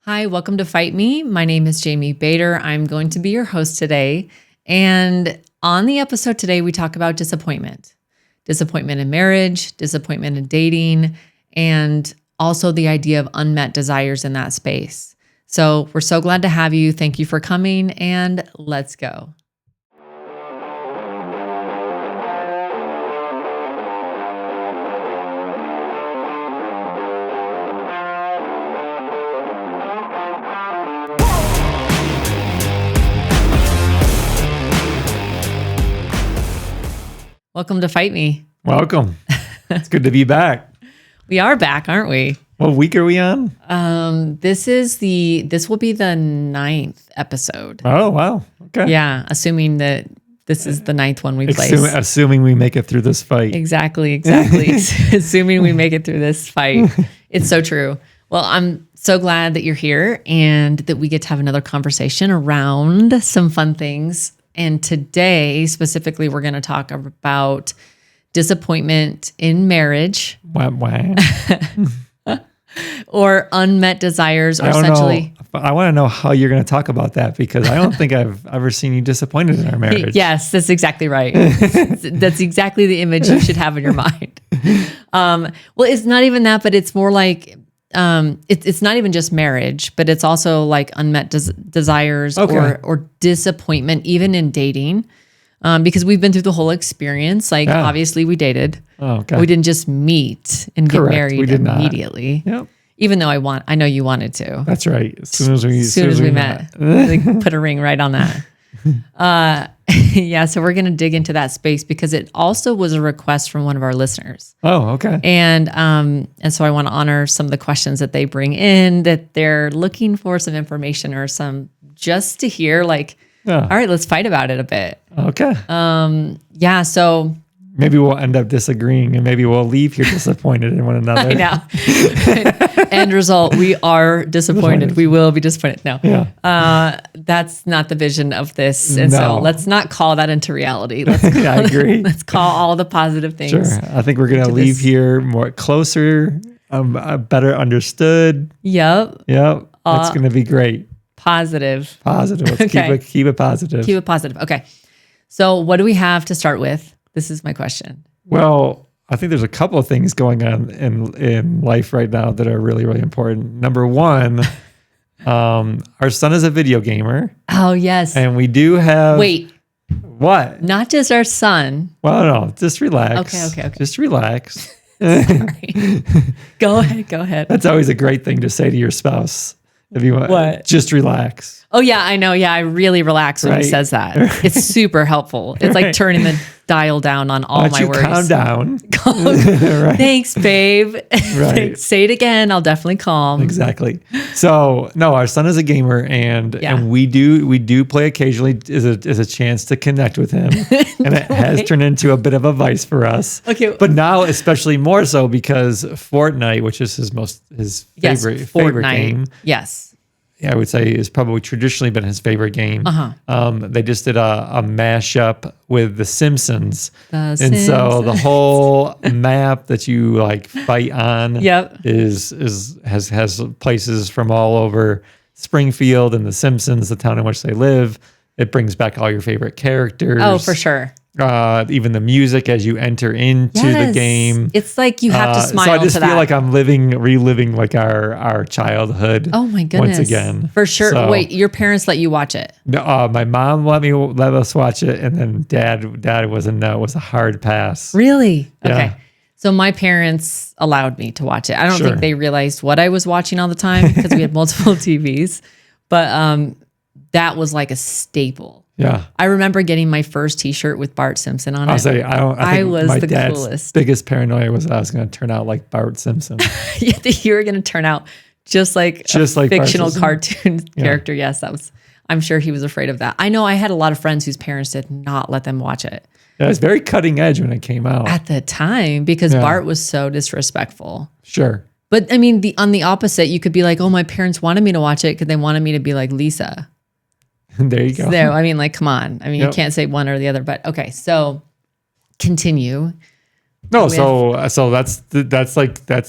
Hi, welcome to Fight Me. My name is Jamie Bader. I'm going to be your host today. And on the episode today, we talk about disappointment. Disappointment in marriage, disappointment in dating, and also the idea of unmet desires in that space. So we're so glad to have you. Thank you for coming, and let's go. Welcome to Fight Me. Welcome. It's good to be back. We are back, aren't we? What week are we on? This will be the 9th episode. Oh, wow. Okay. Yeah, assuming that this is the 9th one we place. Assuming we make it through this fight. Exactly. Assuming we make it through this fight. It's so true. Well, I'm so glad that you're here and that we get to have another conversation around some fun things. And today, specifically, we're going to talk about disappointment in marriage. Wah. Or unmet desires, or essentially. I want to know how you're going to talk about that, because I don't think I've ever seen you disappointed in our marriage. Yes, that's exactly right. That's exactly the image you should have in your mind. Well, it's not even that, but it's more like it's not even just marriage, but it's also like unmet desires or disappointment, even in dating. Because we've been through the whole experience. Like, obviously we dated. Oh, okay. We didn't just meet and get married immediately. Yep. Even though I know you wanted to. That's right. As soon as we met. Like, put a ring right on that. Yeah. So we're going to dig into that space because it also was a request from one of our listeners. Oh, okay. And so I want to honor some of the questions that they bring in, that they're looking for some information or some just to hear, like, all right, let's fight about it a bit. Okay. Yeah. So maybe we'll end up disagreeing, and maybe we'll leave here disappointed in one another. I know. End result, we are disappointed. We will be disappointed. No. Yeah. That's not the vision of this. And so let's not call that into reality. I agree. Let's call all the positive things. Sure. I think we're going to leave here more closer, better understood. Yep. That's going to be great. Positive. Let's keep it positive. Keep it positive. Okay. So what do we have to start with? This is my question. Well, I think there's a couple of things going on in life right now that are really, really important. Number one, our son is a video gamer. Oh, yes. And we do have... Wait. What? Not just our son. Well, no, just relax. Okay. Just relax. Sorry. Go ahead. That's always a great thing to say to your spouse. If you want, what? Just relax. Oh, yeah, I know. Yeah, I really relax when he says that. It's super helpful. It's like turning the dial down on all my words. Calm down. Right. Thanks, babe. Right. Say it again. I'll definitely calm. Exactly. So, no, our son is a gamer, and we do play occasionally as a chance to connect with him, and it has turned into a bit of a vice for us. Okay. But now, especially more so, because Fortnite, which is his favorite game. Yes. Yeah, I would say is probably traditionally been his favorite game. They just did a mashup with The Simpsons. So the whole map that you like fight on has places from all over Springfield and The Simpsons, the town in which they live. It brings back all your favorite characters. Oh, for sure. Even the music as you enter into the game. It's like you have to smile. So I just feel like I'm reliving like our childhood. Oh my goodness! Once again, for sure. So, wait, your parents let you watch it? No, my mom let us watch it, and then dad was a no. It was a hard pass. Really? Yeah. Okay. So my parents allowed me to watch it. I don't think they realized what I was watching all the time because we had multiple TVs, but that was like a staple. Yeah. I remember getting my first T-shirt with Bart Simpson on it. I was my the dad's coolest. Biggest paranoia was that I was going to turn out like Bart Simpson. You were going to turn out just like a fictional cartoon character. Yes, I'm sure he was afraid of that. I know I had a lot of friends whose parents did not let them watch it. Yeah, it was very cutting edge when it came out. At the time, because Bart was so disrespectful. Sure. But I mean, on the opposite, you could be like, oh, my parents wanted me to watch it because they wanted me to be like Lisa. There you go. So, I mean, like, come on. I mean, you can't say one or the other, but okay. So continue. No, so that's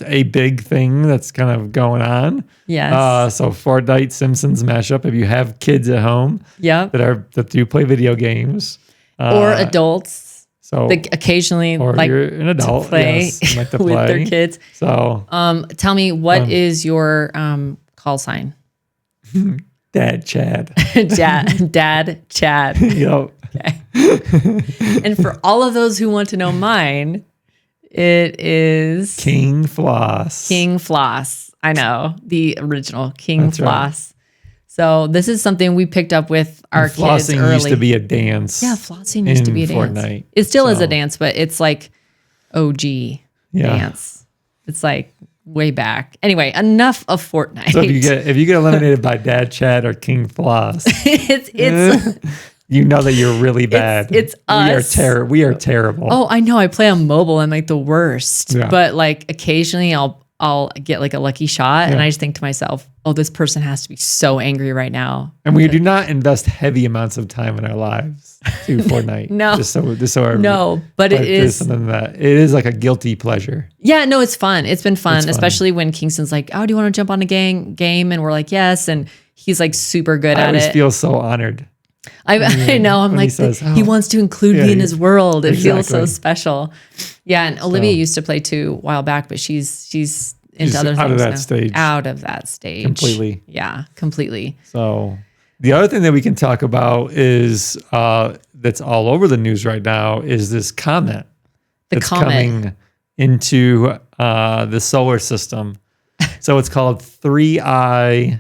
a big thing that's kind of going on. Yes. So Fortnite Simpsons mashup. If you have kids at home, that do play video games, or adults, so occasionally or like you're an adult, to play, yes, like to with play. their kids. So, tell me, what is your call sign? Dad Chad. Dad Chad. Yep. Okay. And for all of those who want to know mine, it is King Floss. King Floss. I know, the original King That's Floss. Right. So this is something we picked up with our kids early. Flossing used to be a dance. Yeah, flossing used to be a dance. Fortnite. It still is a dance, but it's like OG dance. It's like way back. Anyway, enough of Fortnite. So if you get eliminated by Dad Chad or King Floss, it's you know that you're really bad. It's us. We are terrible. Oh, I know. I play on mobile. I'm like the worst. Yeah. But like occasionally I'll get like a lucky shot, and I just think to myself, oh, this person has to be so angry right now. And we do not invest heavy amounts of time in our lives to Fortnite. No. Just so no, but it is something that it is like a guilty pleasure. Yeah, no, it's fun. It's been fun, especially when Kingston's like, oh, do you want to jump on a game? And we're like, yes. And he's like super good at it. I always feel so honored. I know. I'm like, he wants to include me in his world. It feels so special. Yeah, and Olivia used to play too a while back, but she's into other things out of that now. stage. Out of that stage. Completely. Yeah, completely. So the other thing that we can talk about is that's all over the news right now is this comet that's coming into the solar system. So it's called 3I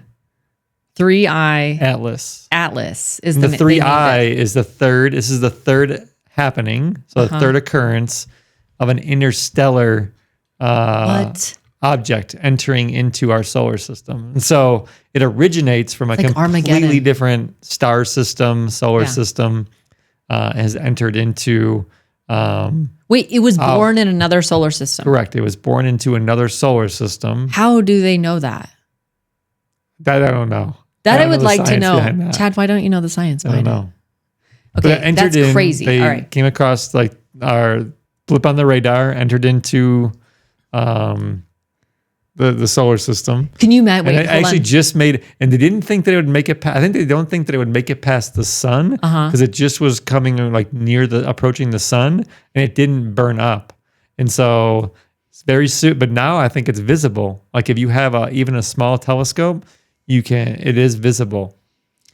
Atlas. Atlas is the 3I is the third. This is the third happening. So the third occurrence of an interstellar object entering into our solar system. And so it originates from a completely different star system, solar system, has entered into. Wait, it was born in another solar system. Correct. It was born into another solar system. How do they know that? That I don't know. That I would like to know. Chad, why don't you know the science behind it? I don't know. Okay, that's crazy. They all right. came across like our blip on the radar, entered into the solar system. Can you imagine? Wait, I actually just made, and they didn't think that it would make it past. I think they don't think that it would make it past the sun because it just was coming like approaching the sun, and it didn't burn up, and so it's very soon. But now I think it's visible. Like if you have even a small telescope, it is visible.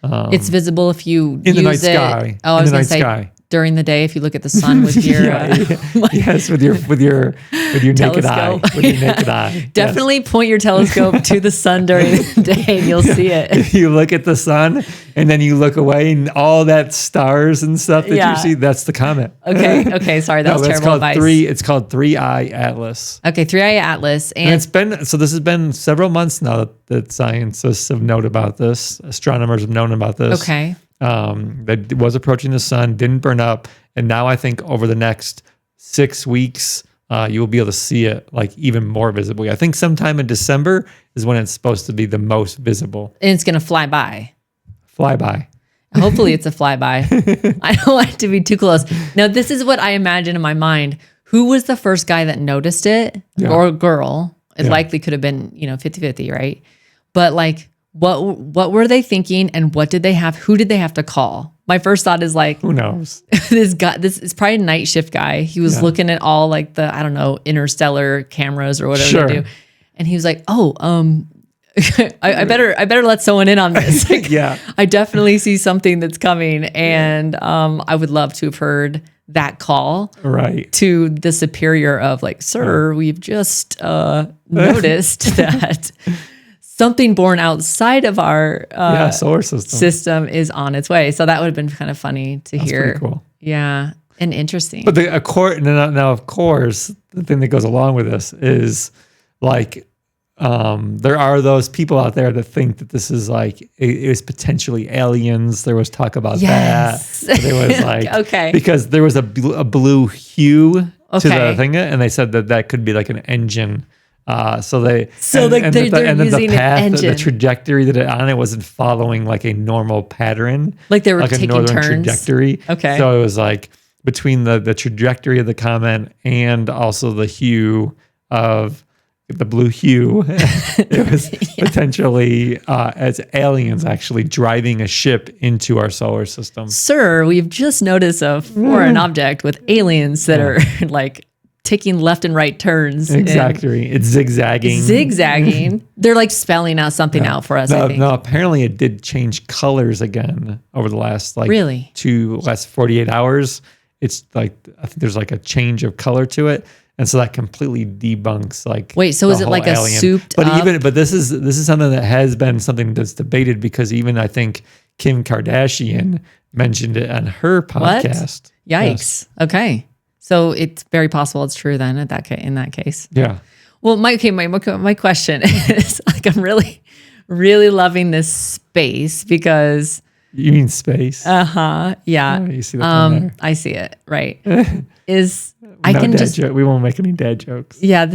It's visible if you in the night sky. Oh, I was going to say during the day if you look at the sun with your yes, with your naked eye. With your naked eye. Definitely point your telescope to the sun during the day and you'll see it. If you look at the sun and then you look away and all that stars and stuff that you see, that's the comet. Okay, sorry, that was terrible advice. It's called 3I Atlas. Okay, 3I Atlas. And this has been several months now that scientists have known about this. Astronomers have known about this. Okay. That was approaching the sun, didn't burn up, and now I think over the next 6 weeks, you will be able to see it like even more visibly. I think sometime in December is when it's supposed to be the most visible. And it's going to fly by. Fly by. Hopefully it's a flyby. I don't want it to be too close. Now, this is what I imagine in my mind. Who was the first guy that noticed it? Yeah. Or girl? It likely could have been, 50-50, right? But like, what were they thinking and what did they have? Who did they have to call? My first thought is like, who knows? This is probably a night shift guy. He was looking at all like the, I don't know, interstellar cameras or whatever they do. And he was like, I better let someone in on this. Like, I definitely see something that's coming. And I would love to have heard that call to the superior of like, sir, we've just noticed that something born outside of our solar system is on its way. So that would have been kind of funny to hear. Pretty cool. Yeah, and interesting. But now, of course, the thing that goes along with this is like there are those people out there that think that this is like it was potentially aliens. There was talk about that. It was like because there was a blue hue to the thing, and they said that could be like an engine. They're using an engine. The trajectory that it wasn't following like a normal pattern. Like they were like taking a northern turns. Trajectory. Okay. So it was like between the trajectory of the comet and also the hue of the blue hue. It was potentially as aliens actually driving a ship into our solar system. Sir, we've just noticed a foreign object with aliens that are like taking left and right turns. Exactly. It's zigzagging. They're like spelling out something out for us, I think. No, apparently it did change colors again over the last Really? last 48 hours. It's like, I think there's like a change of color to it. And so that completely debunks like. Wait, so is it like alien. a souped but up? But this is something that has been something that's debated, because even I think Kim Kardashian mentioned it on her podcast. What? Yikes. Yes. Okay. So it's very possible it's true then in that case. Yeah. Well, my question is like, I'm really, really loving this space because. You mean space? Yeah. Oh, you see that there? I see it. Right. I can just. We won't make any dad jokes. Yeah.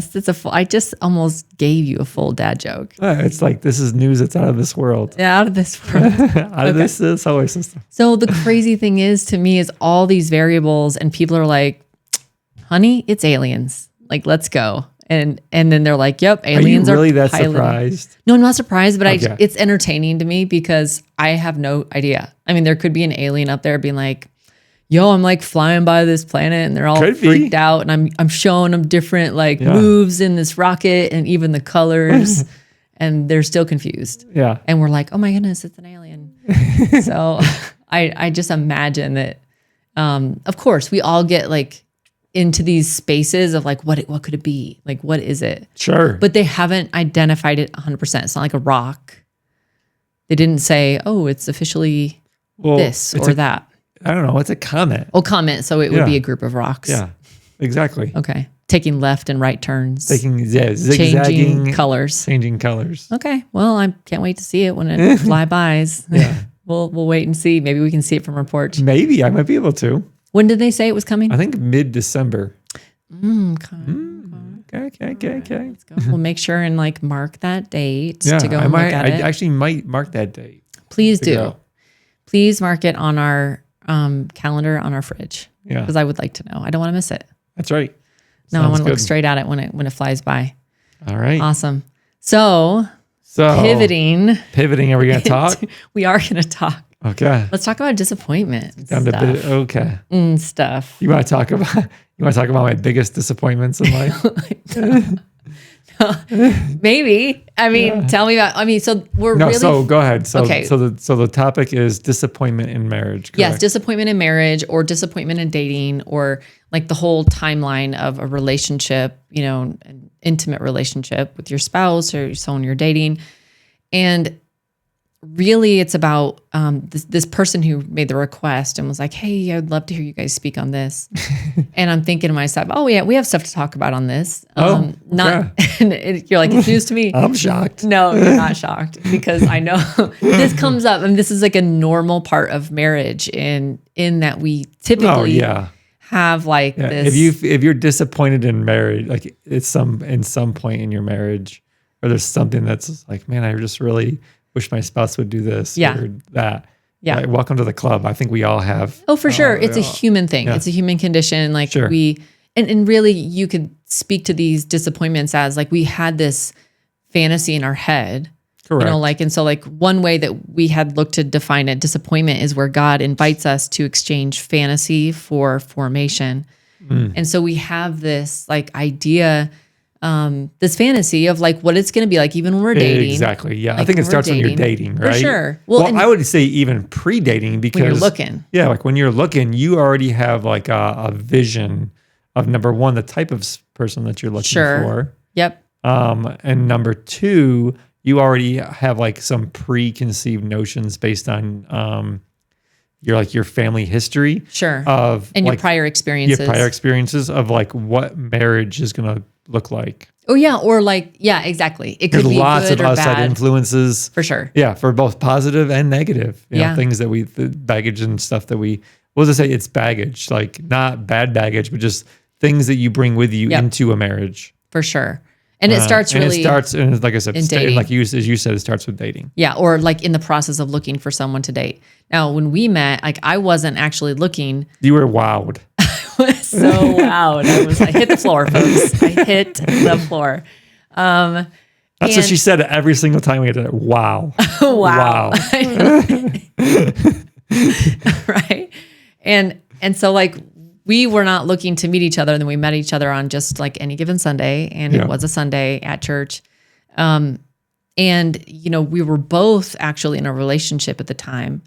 I just almost gave you a full dad joke. It's like, this is news that's out of this world. Yeah, out of this world. Out of this solar system. So the crazy thing is, to me, is all these variables, and people are like, honey, it's aliens. Like, let's go. And then they're like, yep, aliens are really that surprised? No, I'm not surprised, but it's entertaining to me because I have no idea. I mean, there could be an alien up there being like, yo, I'm like flying by this planet, and they're all freaked out, and I'm showing them different moves in this rocket and even the colors, and they're still confused. Yeah. And we're like, oh my goodness, it's an alien. So I just imagine that, of course, we all get like into these spaces of like, what could it be? Like, what is it? Sure. But they haven't identified it 100%. It's not like a rock. They didn't say, oh, it's officially this or that. I don't know. It's a comet. Oh, comet. So it would be a group of rocks. Yeah, exactly. Okay. Taking left and right turns. Zigzagging. Changing colors. Changing colors. Okay. Well, I can't wait to see it when it flybys. Yeah. We'll wait and see. Maybe we can see it from our porch. Maybe. I might be able to. When did they say it was coming? I think mid-December. Okay. Okay. Let's go. We'll make sure and like mark that date to go and look at it. I actually might mark that date. Please do. Please mark it on our calendar on our fridge. Yeah. Because I would like to know. I don't want to miss it. That's right. No, I want to look straight at it when it flies by. All right. Awesome. So pivoting. Are we going to talk? We are going to talk. Okay. Let's talk about disappointment. Okay. Stuff. You want to talk about my biggest disappointments in life? Maybe. I mean, tell me about. I mean, so So go ahead. So okay. So the topic is disappointment in marriage. Correct? Yes, disappointment in marriage or disappointment in dating, or like the whole timeline of a relationship. An intimate relationship with your spouse or someone you're dating, and really it's about this person who made the request and was like, hey, I'd love to hear you guys speak on this. And I'm thinking to myself, oh yeah, we have stuff to talk about on this. And you're like, it's news to me. I'm shocked. No, you're not shocked, because I know this comes up, and this is like a normal part of marriage in that we typically have like this. If you're disappointed in marriage, like it's in some point in your marriage, or there's something that's like, man, I just really wish my spouse would do this or that. Yeah. Like, welcome to the club. I think we all have. Oh, for sure. It's a human thing. Yeah. It's a human condition. Like and really you could speak to these disappointments as like we had this fantasy in our head. Correct. And so like one way that we had looked to define it, disappointment, is where God invites us to exchange fantasy for formation. And so we have this like idea, this fantasy of like what it's going to be like even when we're dating. Exactly. Yeah. Like I think it starts when you're dating, right? For sure. Well, I would say even pre-dating, because when you're looking. Yeah. Like when you're looking, you already have like a vision of, number one, the type of person that you're looking for. Yep. And number two, you already have like some preconceived notions based on, your family history. Sure. And your prior experiences. Your prior experiences of like what marriage is going to look like. Oh yeah, or like exactly. It could There's be lots good of or outside bad. Influences For sure. Yeah, for both positive and negative. You know, things that the baggage and stuff that we'll just say it's baggage, like not bad baggage, but just things that you bring with you into a marriage. For sure. And it starts and like I said, dating. as you said, it starts with dating. Yeah, or like in the process of looking for someone to date. Now, when we met, like I wasn't actually looking. You were wowed. was so loud. I hit the floor, folks. I hit the floor. That's what she said every single time we did it. Wow. Wow. Right. And so like we were not looking to meet each other, and then we met each other on just like any given Sunday, and it was a Sunday at church. And we were both actually in a relationship at the time.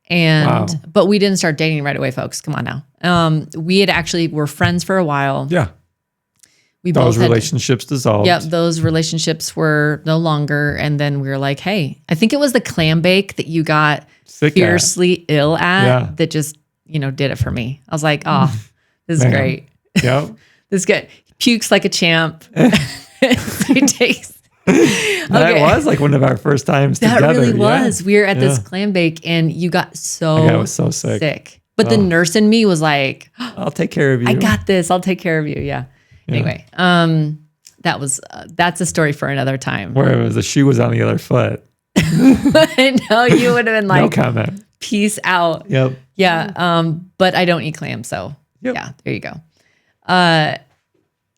But we didn't start dating right away, folks. Come on now. We had actually were friends for a while. Yeah. Those relationships dissolved. Yep, those relationships were no longer. And then we were like, hey, I think it was the clam bake that you got fiercely ill at that just, did it for me. I was like, oh, this is great. Yep. This is good. He pukes like a champ. He takes. That was like one of our first times together. That really was. We were at this clam bake, and you got I was so sick. But the nurse in me was like, I'll take care of you. I got this. I'll take care of you. Yeah. Anyway, that's a story for another time. Where the shoe was on the other foot. I know, you would have been like, no comment. Peace out. Yep. Yeah. But I don't eat clams, so yeah, there you go.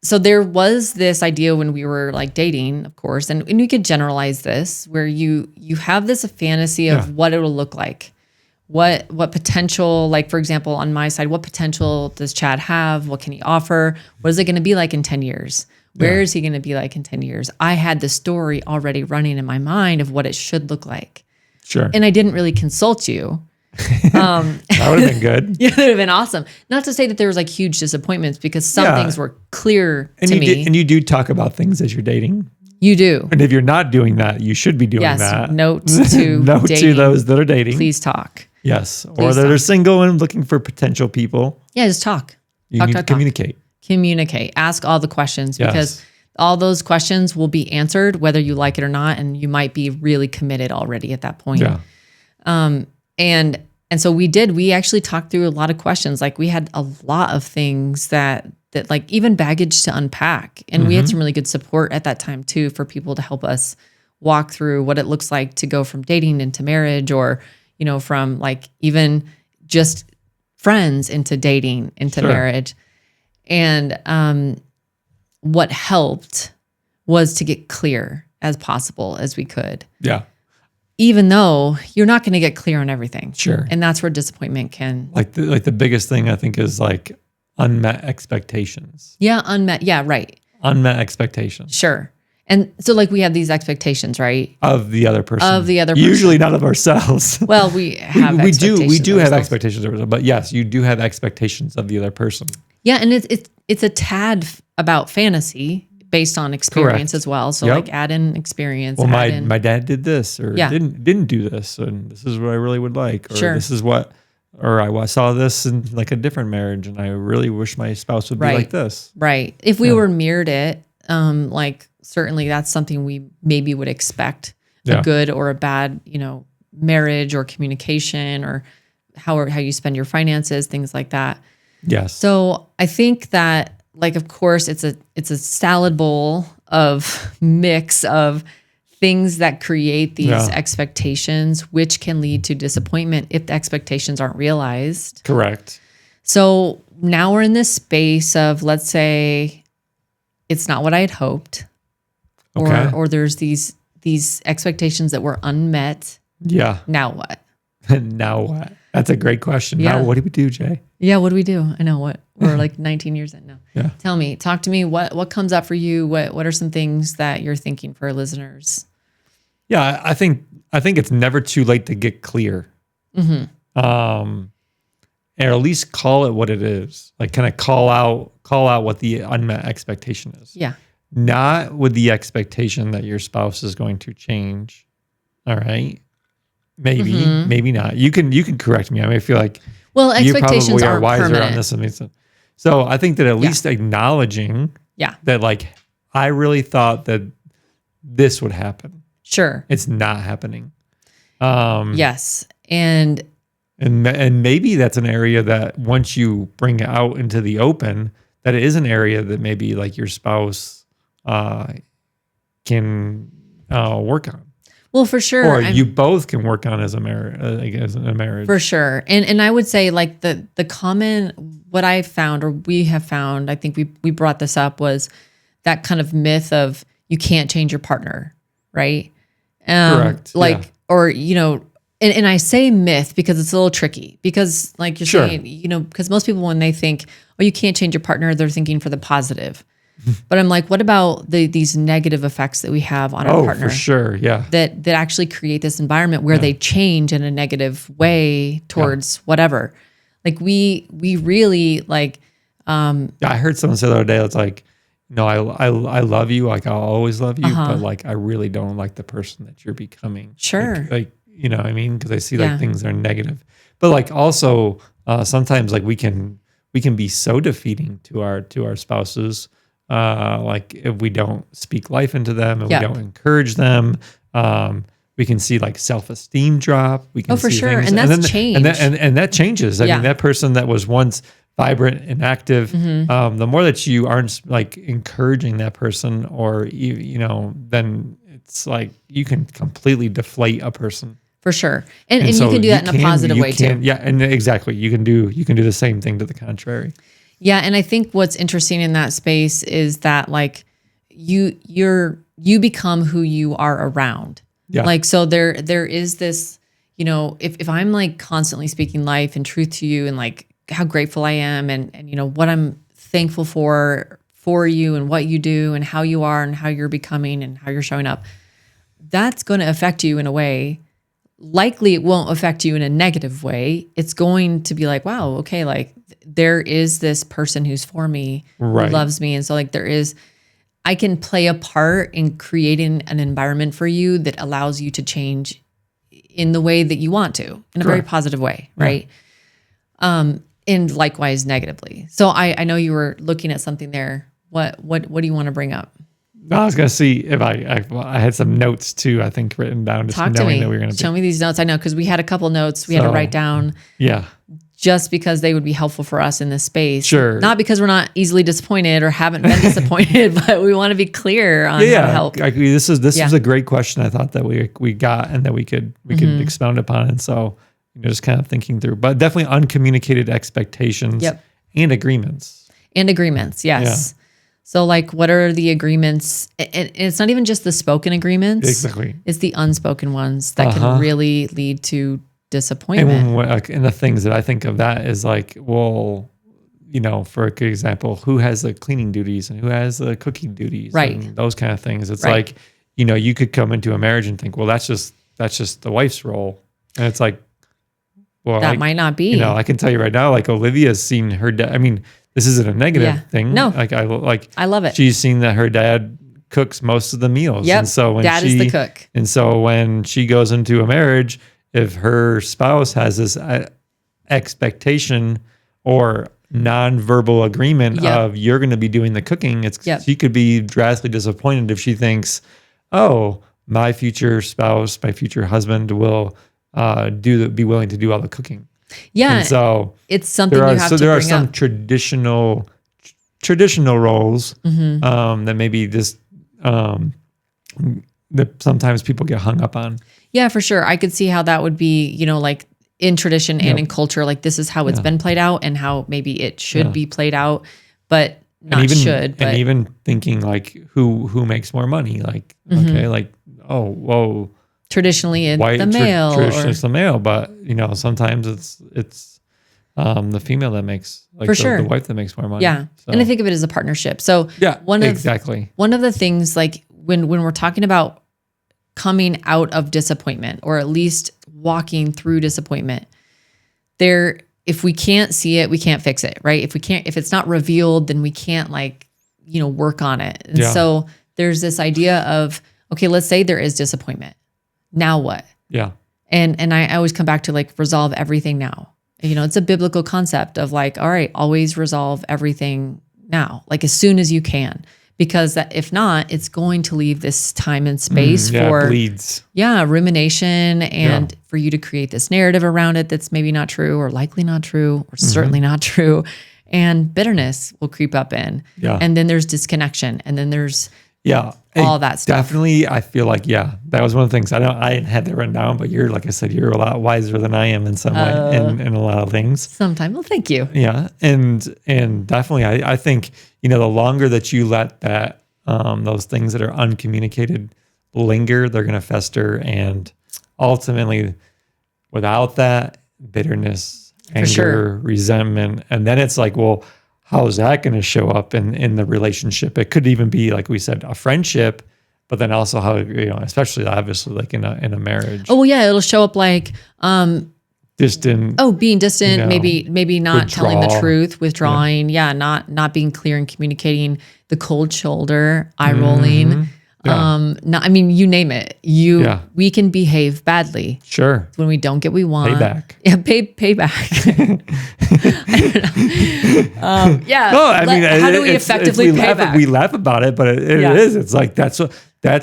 So there was this idea when we were like dating, of course, and we could generalize this, where you have this fantasy of what it will look like. What potential, like for example, on my side, what potential does Chad have? What can he offer? What is it going to be like in 10 years? Where is he going to be like in 10 years? I had the story already running in my mind of what it should look like. Sure. And I didn't really consult you. That would have been good. Yeah, that would have been awesome. Not to say that there was like huge disappointments, because some things were clear to me. And you do talk about things as you're dating. You do. And if you're not doing that, you should be doing that. Note to note dating. to those that are dating. Please talk. Yes. Or that are single and looking for potential people. Yeah, just talk. You need to communicate. Communicate. Ask all the questions, because all those questions will be answered whether you like it or not, and you might be really committed already at that point. Yeah. And so we actually talked through a lot of questions. Like we had a lot of things that like even baggage to unpack. And we had some really good support at that time too, for people to help us walk through what it looks like to go from dating into marriage, or, from like even just friends into dating, into marriage. And what helped was to get clear as possible as we could. Yeah. Even though you're not going to get clear on everything. Sure. And that's where disappointment can. Like the biggest thing I think is like unmet expectations. Yeah, unmet. Yeah, right. Unmet expectations. Sure. And so like we have these expectations, right? Of the other person. Usually Usually not of ourselves. Well, we have we do have expectations of ourselves, but yes, you do have expectations of the other person. Yeah, and it's a tad about fantasy based on experience as well. So like add in experience. Well, my dad did this, or didn't do this, and this is what I really would like, or this is what, or I saw this in like a different marriage, and I really wish my spouse would be like this. Right. If we were mirrored it, like certainly that's something we maybe would expect a good or a bad, marriage or communication, or how you spend your finances, things like that. Yes. So I think that, like, of course, it's a salad bowl of mix of things that create these expectations, which can lead to disappointment if the expectations aren't realized. Correct. So now we're in this space of, let's say, it's not what I had hoped, or there's these expectations that were unmet. Yeah. Now what? Now what? That's a great question. Yeah. Now what do we do, Jay? Yeah, what do we do? I know what we're like 19 years in now. Yeah. Talk to me. What comes up for you? What are some things that you're thinking for listeners? Yeah, I think it's never too late to get clear. Mm-hmm. And at least call it what it is. Like kind of call out what the unmet expectation is. Yeah. Not with the expectation that your spouse is going to change. All right. Maybe, maybe not. You can correct me. I may feel like expectations you probably are are wiser permanent on this. So I think that at least acknowledging that, like, I really thought that this would happen. Sure. It's not happening. Yes. And maybe that's an area that once you bring it out into the open, that it is an area that maybe like your spouse can work on. Well, for sure. Or you both can work on as a marriage. For sure. And I would say like the common, what I found, or we have found, I think we brought this up, was that kind of myth of you can't change your partner, right? Correct. Like, or, and I say myth because it's a little tricky, because like you're saying, because most people, when they think, oh, you can't change your partner, they're thinking for the positive. But I'm like, what about these negative effects that we have on our partner? For sure, yeah. That actually create this environment where they change in a negative way towards whatever. Like we really like. I heard someone say the other day, it's like, I love you, like I'll always love you, but like I really don't like the person that you're becoming. Sure. Like you know what I mean? Because I see like things that are negative, but like also sometimes like we can be so defeating to our spouses. Like if we don't speak life into them and we don't encourage them, we can see like self-esteem drop. We can for see sure. things, And that's change. And that changes. I mean, that person that was once vibrant and active, the more that you aren't like encouraging that person, or then it's like you can completely deflate a person. For sure. And so you can do that in a positive way too. Yeah, and exactly. You can do the same thing to the contrary. Yeah, and I think what's interesting in that space is that like you become who you are around. Yeah. Like so there is this, if I'm like constantly speaking life and truth to you and like how grateful I am and what I'm thankful for you and what you do and how you are and how you're becoming and how you're showing up, that's going to affect you in a way. Likely it won't affect you in a negative way. It's going to be like, wow, okay, like there is this person who's for me, who loves me. And so like I can play a part in creating an environment for you that allows you to change in the way that you want to, in a very positive way, right? And likewise negatively. So I know you were looking at something there. What do you want to bring up? I was going to see if I had some notes too, I think, written down. Just Talk to me. That we were going to show me these notes. I know, because we had a couple notes we had to write down. Yeah. Just because they would be helpful for us in this space. Sure. Not because we're not easily disappointed or haven't been disappointed, but we want to be clear on how to help. This was a great question. I thought that we got and that we could expound upon. And so just kind of thinking through, but definitely uncommunicated expectations and agreements. And agreements, yes. Yeah. So like, what are the agreements? And it's not even just the spoken agreements. Exactly. It's the unspoken ones that can really lead to disappointment. And the things that I think of that is like, well, for a good example, who has the cleaning duties and who has the cooking duties, right? And those kind of things. It's like, you could come into a marriage and think, well, that's just the wife's role, and it's like, well, that might not be. I can tell you right now, like Olivia's seen her dad. I mean, this isn't a negative thing. No, I love it. She's seen that her dad cooks most of the meals. Yep. And so when dad is the cook. And so when she goes into a marriage, if her spouse has this expectation or nonverbal agreement of you're going to be doing the cooking, she could be drastically disappointed if she thinks, oh, my future spouse, my future husband will be willing to do all the cooking. Yeah. And so it's something you have to bring up. There are some traditional roles that maybe this that sometimes people get hung up on. Yeah, for sure. I could see how that would be, like in tradition and in culture, like this is how it's been played out and how maybe it should be played out, but not and even, should. But and even thinking like who makes more money? Like, okay, like, oh, whoa. Traditionally it's the male. Traditionally it's the male, but sometimes it's the female that makes, like, for sure, the wife that makes more money. Yeah. So. And I think of it as a partnership. So one of the things, like when we're talking about coming out of disappointment, or at least walking through disappointment, if we can't see it, we can't fix it, right? If it's not revealed, then we can't work on it. And so there's this idea of, okay, let's say there is disappointment. Now what? Yeah. And I always come back to like resolve everything now. It's a biblical concept of like, all right, always resolve everything now, like as soon as you can, because if not, it's going to leave this time and space for bleeds. Rumination, and for you to create this narrative around it that's maybe not true, or likely not true, or certainly not true, and bitterness will creep up in. Yeah. And then there's disconnection, and then there's all that stuff. Definitely, I feel like, that was one of the things. I didn't have that written down, but you're, like I said, you're a lot wiser than I am in some way, in a lot of things. Sometimes. Well, thank you. Yeah. And definitely, I think, the longer that you let that, those things that are uncommunicated linger, they're going to fester. And ultimately, without that, bitterness, anger, resentment. And then it's like, well, how is that going to show up in the relationship? It could even be, like we said, a friendship, but then also how, especially obviously like in a marriage. Oh, well, yeah, it'll show up like distant. Oh, being distant, maybe not telling the truth, withdrawing, not being clear and communicating, the cold shoulder, eye rolling. You name it. We can behave badly. Sure. When we don't get what we want. Payback. Yeah, payback. I don't know. No, how do we effectively pay back? We laugh about it, but it is. It's like that's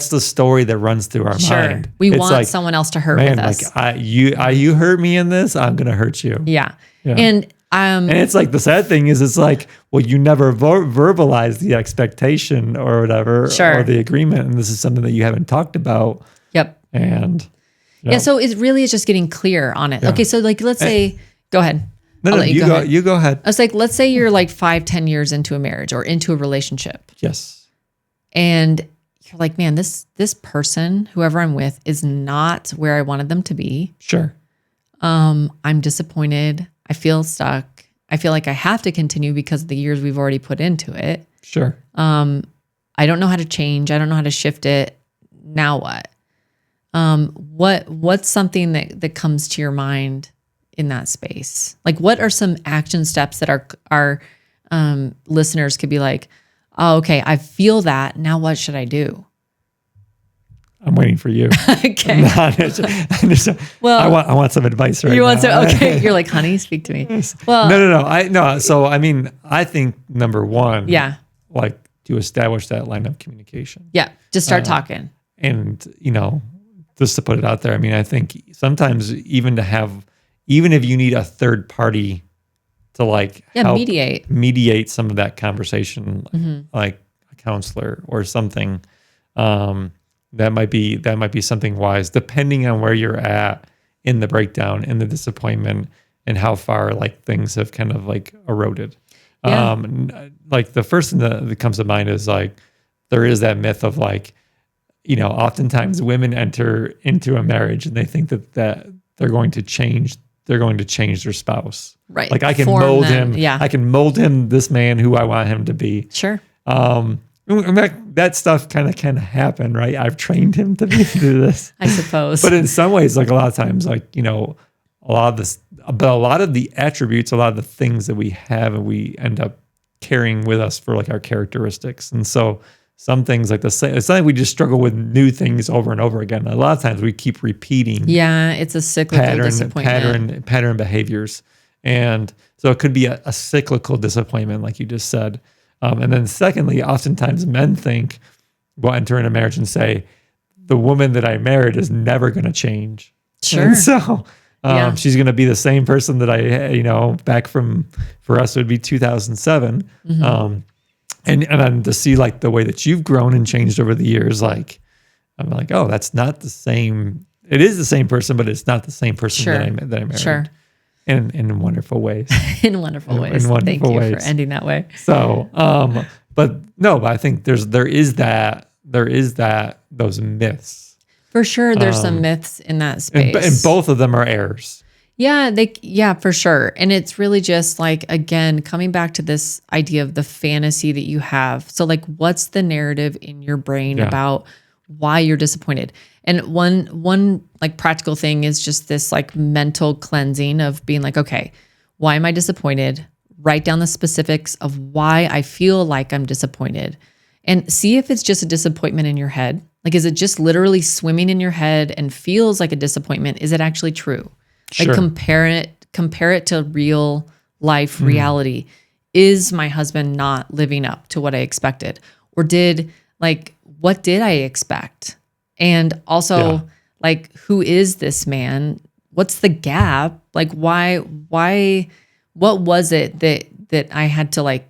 the story that runs through our mind. We want someone else to hurt with us. Like you hurt me in this, I'm gonna hurt you. Yeah. And it's like the sad thing is it's like, well, you never verbalize the expectation or whatever, or the agreement, and this is something that you haven't talked about. Yep. And so it really is just getting clear on it. Yeah. Okay, so like let's say, go ahead. No, you go ahead. I was like, let's say you're like 5-10 years into a marriage or into a relationship. Yes. And you're like, man, this person, whoever I'm with, is not where I wanted them to be. Sure. I'm disappointed. I feel stuck. I feel like I have to continue because of the years we've already put into it. Sure. I don't know how to change. I don't know how to shift it. Now what? What's something that comes to your mind in that space? Like, what are some action steps that our listeners could be like, oh, okay, I feel that. Now what should I do? I'm waiting for you. Okay. Well, I want some advice right now. You want some? Okay. You're like, honey, speak to me. Well, no. So, I think number one, like to establish that line of communication. Yeah. Just start talking. And, just to put it out there, I think sometimes even if you need a third party to like help mediate some of that conversation, like a counselor or something, that might be something wise, depending on where you're at in the breakdown, in the disappointment, and how far like things have kind of like eroded. Yeah. Like the first thing that comes to mind is like there is that myth of like, oftentimes women enter into a marriage and they think that they're going to change their spouse. Right. Like I can mold him. Yeah. I can mold him this man who I want him to be. Sure. That stuff kind of can happen, right? I've trained him to do this, I suppose. But in some ways, like a lot of times, like, a lot of the attributes, a lot of the things that we have and we end up carrying with us for like our characteristics. And so some things like the same, it's not like we just struggle with new things over and over again. A lot of times we keep repeating. Yeah. It's a cyclical disappointment. Pattern behaviors. And so it could be a cyclical disappointment, like you just said. And then secondly, oftentimes men will enter in a marriage and say, the woman that I married is never going to change. Sure. And so she's going to be the same person that back for us, it would be 2007. Mm-hmm. And then to see like the way that you've grown and changed over the years, like, I'm like, oh, that's not the same. It is the same person, but it's not the same person that I married. Sure. In wonderful ways. In wonderful ways. Thank you for ending that way. So, but I think there is those myths. For sure, there's some myths in that space, and both of them are errors. Yeah, for sure. And it's really just like, again, coming back to this idea of the fantasy that you have. So like, what's the narrative in your brain about why you're disappointed? And one like practical thing is just this like mental cleansing of being like, okay, why am I disappointed? Write down the specifics of why I feel like I'm disappointed and see if it's just a disappointment in your head. Like, is it just literally swimming in your head and feels like a disappointment? Is it actually true? Sure. Like compare it to real life reality. Is my husband not living up to what I expected? Or what did I expect? And also like, who is this man? What's the gap? Like, what was it that I had to like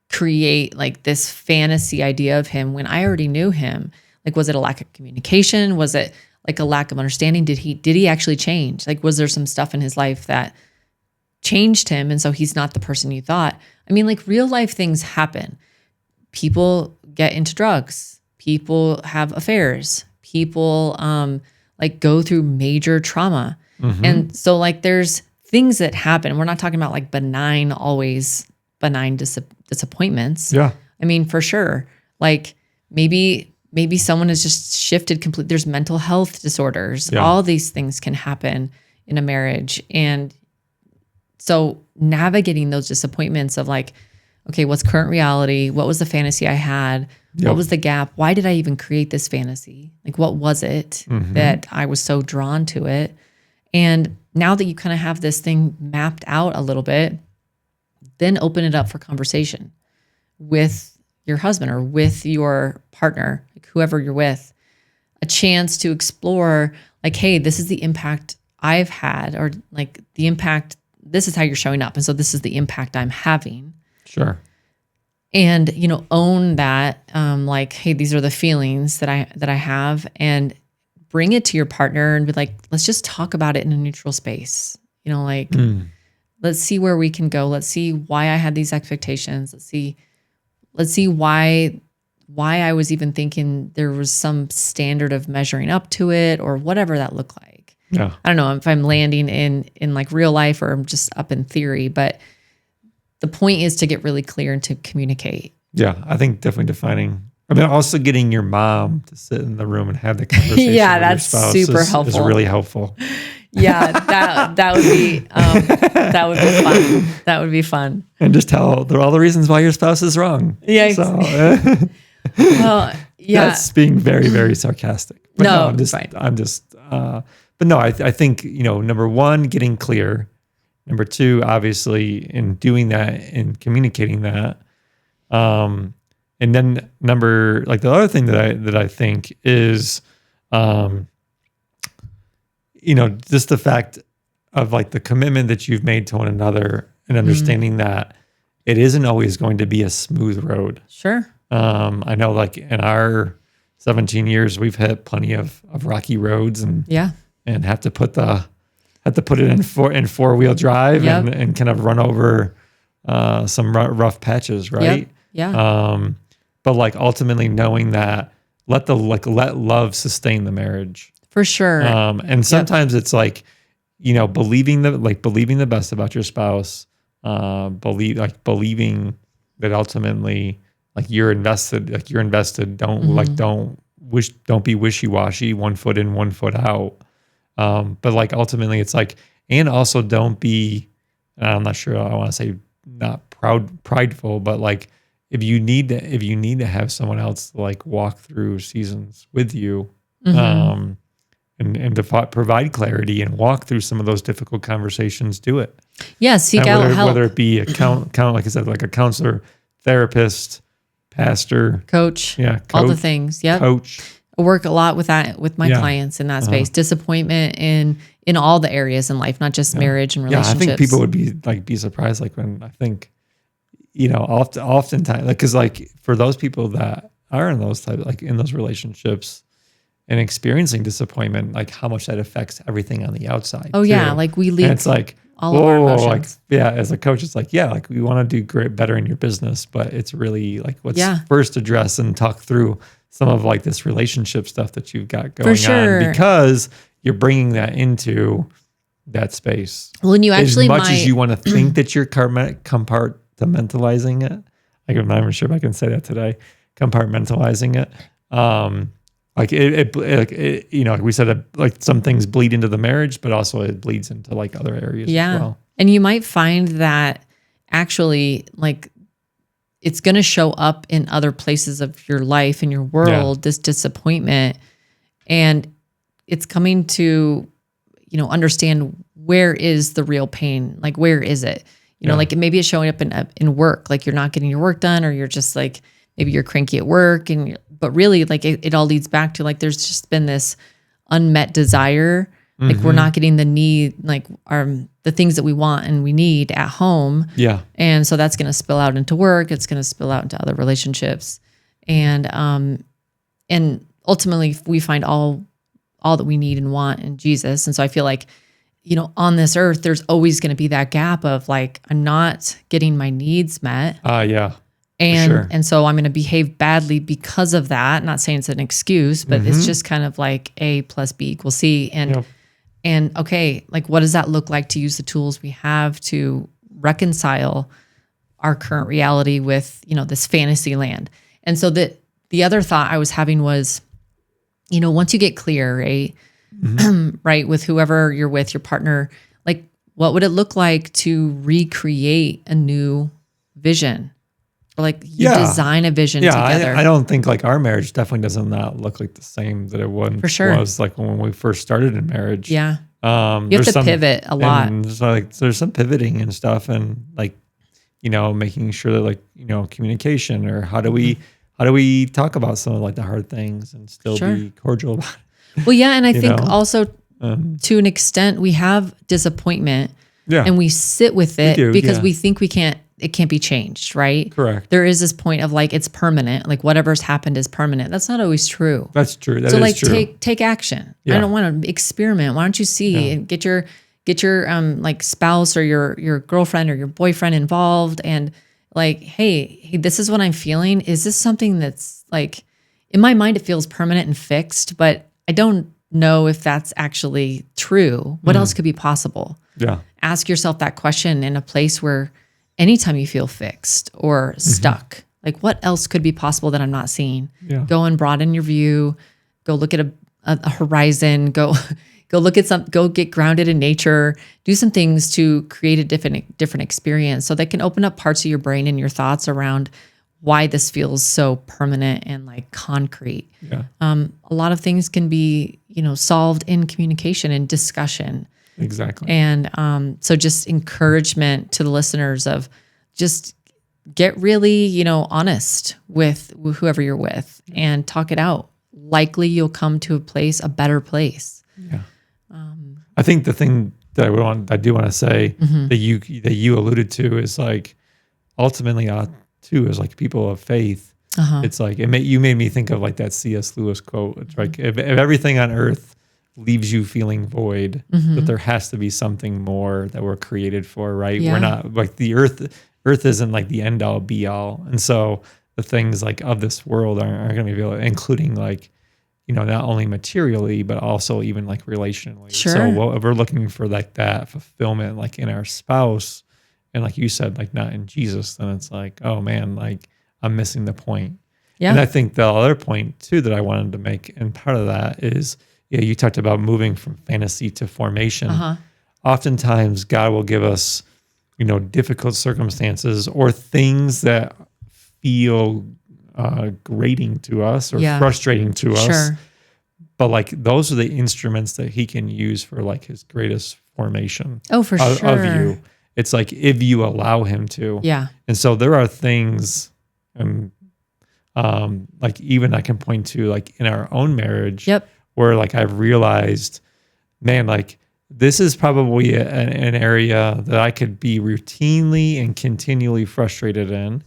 create like this fantasy idea of him when I already knew him? Like, was it a lack of communication? Was it like a lack of understanding? Did he actually change? Like, was there some stuff in his life that changed him? And so he's not the person you thought. I mean, like, real life things happen. People get into drugs. People have affairs. People like go through major trauma. And so like there's things that happen. We're not talking about like benign disappointments. Yeah. I mean, for sure. Like maybe someone has just shifted completely. There's mental health disorders. Yeah. All these things can happen in a marriage. And so navigating those disappointments of like, okay, what's current reality? What was the fantasy I had? What was the gap? Why did I even create this fantasy? Like, what was it that I was so drawn to it? And now that you kind of have this thing mapped out a little bit, then open it up for conversation with your husband or with your partner, like whoever you're with, a chance to explore like, hey, this is the impact I've had, or like the impact, this is how you're showing up. And so this is the impact I'm having. Sure. And, you know, own that, like, hey, these are the feelings that I have, and bring it to your partner and be like, let's just talk about it in a neutral space. You know, like, let's see where we can go. Let's see why I had these expectations. Let's see why I was even thinking there was some standard of measuring up to it, or whatever that looked like. Yeah. I don't know if I'm landing in like real life or I'm just up in theory, but the point is to get really clear and to communicate. Yeah, I think definitely defining. I mean, also getting your mom to sit in the room and have the conversation. Yeah, with that's your spouse super is helpful. really helpful. Yeah, that would be fun. That would be fun. And just tell all the reasons why your spouse is wrong. Yeah. So, Well, yeah. That's being very, very sarcastic. But No, I'm just. fine. But no, I think, you know, number one, getting clear. Number two, obviously, in doing that and communicating that. And then the other thing that I think is, you know, just the fact of like the commitment that you've made to one another and understanding that it isn't always going to be a smooth road. Sure. I know like in our 17 years, we've hit plenty of rocky roads and have to put it in four-wheel drive and kind of run over some rough patches, right? Yep. Yeah. But like ultimately knowing that let love sustain the marriage. For sure. And sometimes it's like, you know, believing the best about your spouse, believing that ultimately like you're invested. Don't be wishy-washy, 1 foot in, 1 foot out. But like ultimately it's like, and also don't be, I'm not sure I want to say not prideful, but like if you need to have someone else like walk through seasons with you, and to provide clarity and walk through some of those difficult conversations, do it. Yeah, seek out help. Whether it be like I said, like a counselor, therapist, pastor, coach, all the things. Yep. Coach. I work a lot with that with my clients in that space. Disappointment in all the areas in life, not just marriage and relationships. Yeah, I think people would be surprised, like when I think, you know, oftentimes, like, because like for those people that are in those in those relationships and experiencing disappointment, like how much that affects everything on the outside. Oh yeah, like we leak. And it's like all of our emotions. Like as a coach, it's like like we want to do better in your business, but it's really like let's first address and talk through some of like this relationship stuff that you've got going on, because you're bringing that into that space. Well, and you actually as much as you want to think that you're compartmentalizing it. Like, I'm not even sure if I can say that today. Compartmentalizing it. Like it, you know, like we said, like some things bleed into the marriage, but also it bleeds into like other areas as well. And you might find that actually like it's going to show up in other places of your life and your world, this disappointment. And it's coming to, you know, understand where is the real pain? Like, where is it? You know, like maybe it's showing up in work, like you're not getting your work done, or you're just like, maybe you're cranky at work, but really like it all leads back to like, there's just been this unmet desire. Like we're not getting the need, like the things that we want and we need at home. Yeah. And so that's going to spill out into work. It's going to spill out into other relationships. And ultimately we find all that we need and want in Jesus. And so I feel like, on this earth, there's always going to be that gap of like, I'm not getting my needs met. Yeah. And so I'm going to behave badly because of that. Not saying it's an excuse, but it's just kind of like A plus B equals C. And okay, like what does that look like to use the tools we have to reconcile our current reality with, this fantasy land? And so the other thought I was having was, once you get clear, right? Right, with whoever you're with, your partner, like what would it look like to recreate a new vision? Or like you design a vision together. I don't think like our marriage definitely does not look like the same that it once was like when we first started in marriage. Yeah. You have to pivot a lot. And so like there's some pivoting and stuff, and like, making sure that like, communication, or how do we talk about some of like the hard things and still be cordial about it? Well, yeah. And I think also to an extent we have disappointment and we sit with it because we think it can't be changed, right? Correct. There is this point of like, it's permanent. Like whatever's happened is permanent. That's not always true. That's true. That so is like true. take action. Yeah. I don't want to experiment. Why don't you see and get your like spouse or your girlfriend or your boyfriend involved and like, hey, this is what I'm feeling. Is this something that's like, in my mind, it feels permanent and fixed, but I don't know if that's actually true. What else could be possible? Yeah. Ask yourself that question in a place where anytime you feel fixed or stuck, like what else could be possible that I'm not seeing? Yeah. Go and broaden your view. Go look at a horizon. Go look at go get grounded in nature. Do some things to create a different experience so that can open up parts of your brain and your thoughts around why this feels so permanent and like concrete. Yeah. A lot of things can be, solved in communication and discussion. Exactly. And so just encouragement to the listeners of just get really, honest with whoever you're with and talk it out. Likely you'll come to a better place. Yeah. I think the thing that I do want to say that you alluded to is like ultimately too is like people of faith. It's like you made me think of like that C.S. Lewis quote. It's like if everything on earth leaves you feeling void, that there has to be something more that we're created for, right? Yeah. We're not like the earth isn't like the end all be all. And so the things like of this world aren't going to be able, including like, not only materially, but also even like relationally. Sure. So if we're looking for like that fulfillment, like in our spouse, and like you said, like not in Jesus, then it's like, oh man, like I'm missing the point. Yeah. And I think the other point too that I wanted to make, and part of that is, you talked about moving from fantasy to formation. Oftentimes God will give us, difficult circumstances or things that feel grating to us or frustrating to us. But like those are the instruments that he can use for like his greatest formation of you. It's like if you allow him to. Yeah. And so there are things like even I can point to like in our own marriage where like I've realized, man, like this is probably an area that I could be routinely and continually frustrated in.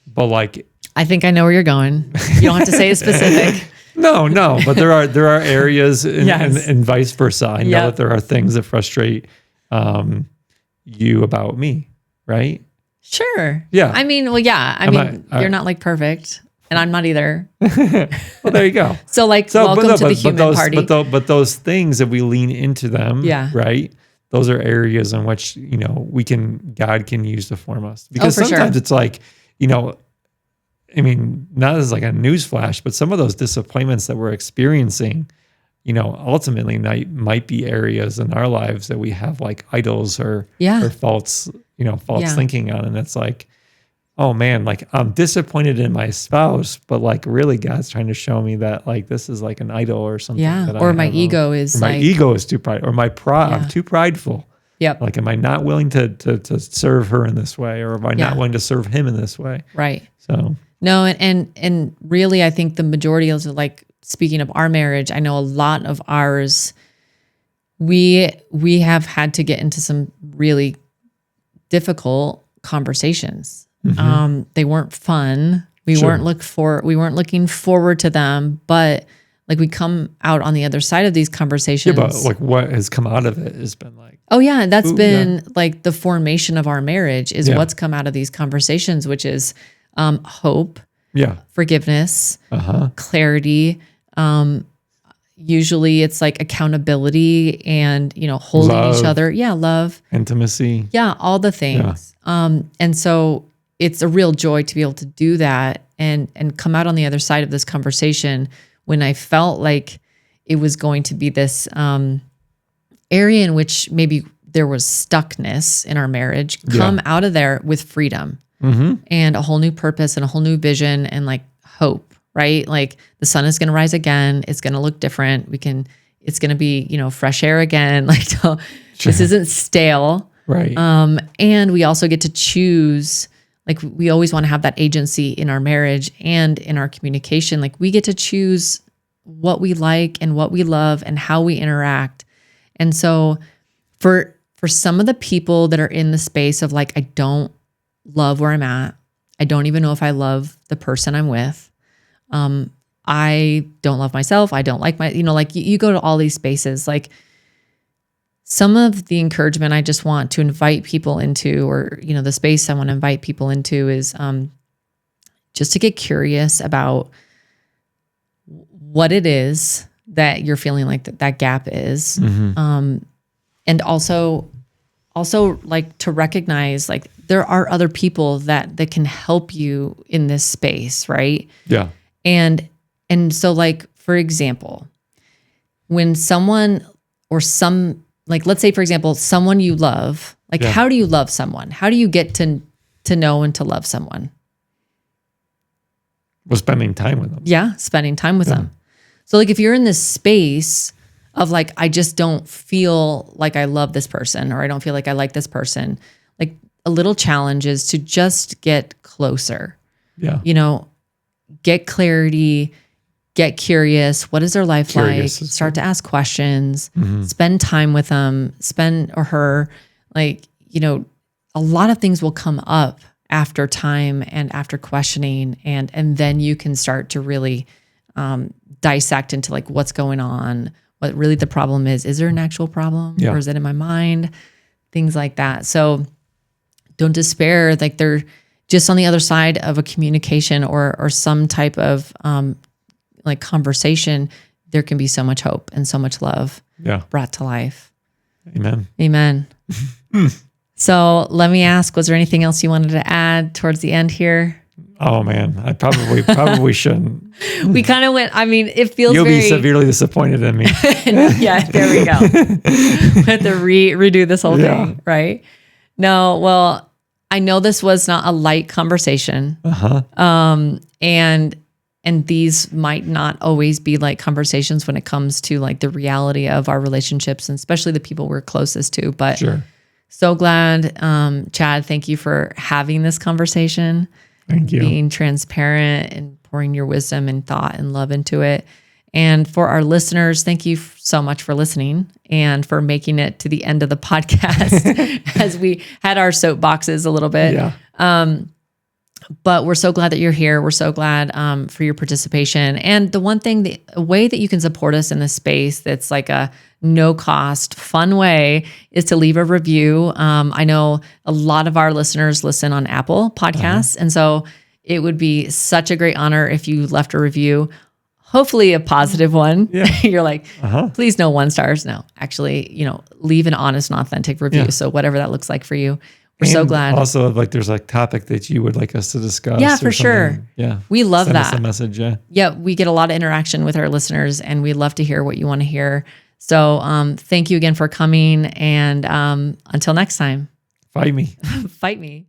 But like, I think I know where you're going. You don't have to say it specific. No, but there are areas and vice versa. I know that there are things that frustrate you about me, right? Sure. Yeah. I mean, well, yeah. I mean, you're not like perfect, and I'm not either. Well, there you go. So welcome to the human party. But those things, if we lean into them, right? Those are areas in which God can use to form us. Because sometimes it's like, I mean, not as like a news flash, but some of those disappointments that we're experiencing, ultimately might be areas in our lives that we have like idols or false thinking on. And it's like, oh man, like I'm disappointed in my spouse, but like really God's trying to show me that like this is like an idol or something. Yeah. Or my ego is my ego is too pride, or my pride, I'm too prideful. Yep. Like, am I not willing to serve her in this way, or am I not willing to serve him in this way? Right. So no, and really, I think the majority of like, speaking of our marriage, I know a lot of ours, we have had to get into some really difficult conversations. They weren't fun. We weren't looking forward to them, but like we come out on the other side of these conversations. Yeah, but like what has come out of it has been like, oh yeah, that's been like the formation of our marriage is what's come out of these conversations, which is hope, forgiveness, clarity. Usually it's like accountability and, holding love, each other. Yeah. Love, intimacy. Yeah. All the things. Yeah. And so it's a real joy to be able to do that and come out on the other side of this conversation when I felt like it was going to be this area in which maybe there was stuckness in our marriage, come out of there with freedom and a whole new purpose and a whole new vision and like hope, right? Like the sun is going to rise again. It's going to look different. It's going to be, fresh air again. Like this isn't stale. Right. And we also get to choose, like we always want to have that agency in our marriage and in our communication. Like we get to choose what we like and what we love and how we interact. And so for some of the people that are in the space of like, I don't love where I'm at. I don't even know if I love the person I'm with. I don't love myself. I don't like like you go to all these spaces, like some of the encouragement I just want to invite people into, or, the space I want to invite people into is just to get curious about what it is that you're feeling like that gap is. And also like to recognize like there are other people that can help you in this space. Right. Yeah. And so like, for example, when someone or like, let's say, for example, someone you love, like, how do you love someone? How do you get to know and to love someone? Well, spending time with them. Yeah, spending time with them. So, like, if you're in this space of, like, I just don't feel like I love this person or I don't feel like I like this person, like, a little challenge is to just get closer. Yeah. Get clarity, get curious. What is their life like? Start to ask questions, spend time with them, or her. Like, a lot of things will come up after time and after questioning. And then you can start to really dissect into like what's going on, what really the problem is. Is there an actual problem or is it in my mind? Things like that. So don't despair. Like they're just on the other side of a communication or some type of like conversation, there can be so much hope and so much love brought to life. Amen. So let me ask, was there anything else you wanted to add towards the end here? Oh man, I probably shouldn't. We kind of went, it feels You'll be severely disappointed in me. Yeah, there we go. We have to redo this whole thing, right? No, well, I know this was not a light conversation. And these might not always be like conversations when it comes to like the reality of our relationships and especially the people we're closest to. But so glad, Chad, thank you for having this conversation. Thank you. Being transparent and pouring your wisdom and thought and love into it. And for our listeners, thank you so much for listening and for making it to the end of the podcast as we had our soapboxes a little bit. But we're so glad that you're here. We're so glad for your participation. And the one thing, the way that you can support us in this space that's like a no cost, fun way is to leave a review. I know a lot of our listeners listen on Apple Podcasts. And so it would be such a great honor if you left a review, hopefully a positive one. You're like, please no 1 stars. No, actually, leave an honest and authentic review. So whatever that looks like for you. We're so glad. Also, like there's like topic that you would like us to discuss. Yeah, for sure. Yeah. We love Send that. us a message. Yeah. Yeah. We get a lot of interaction with our listeners and we love to hear what you want to hear. So thank you again for coming. And until next time. Fight me. Fight me.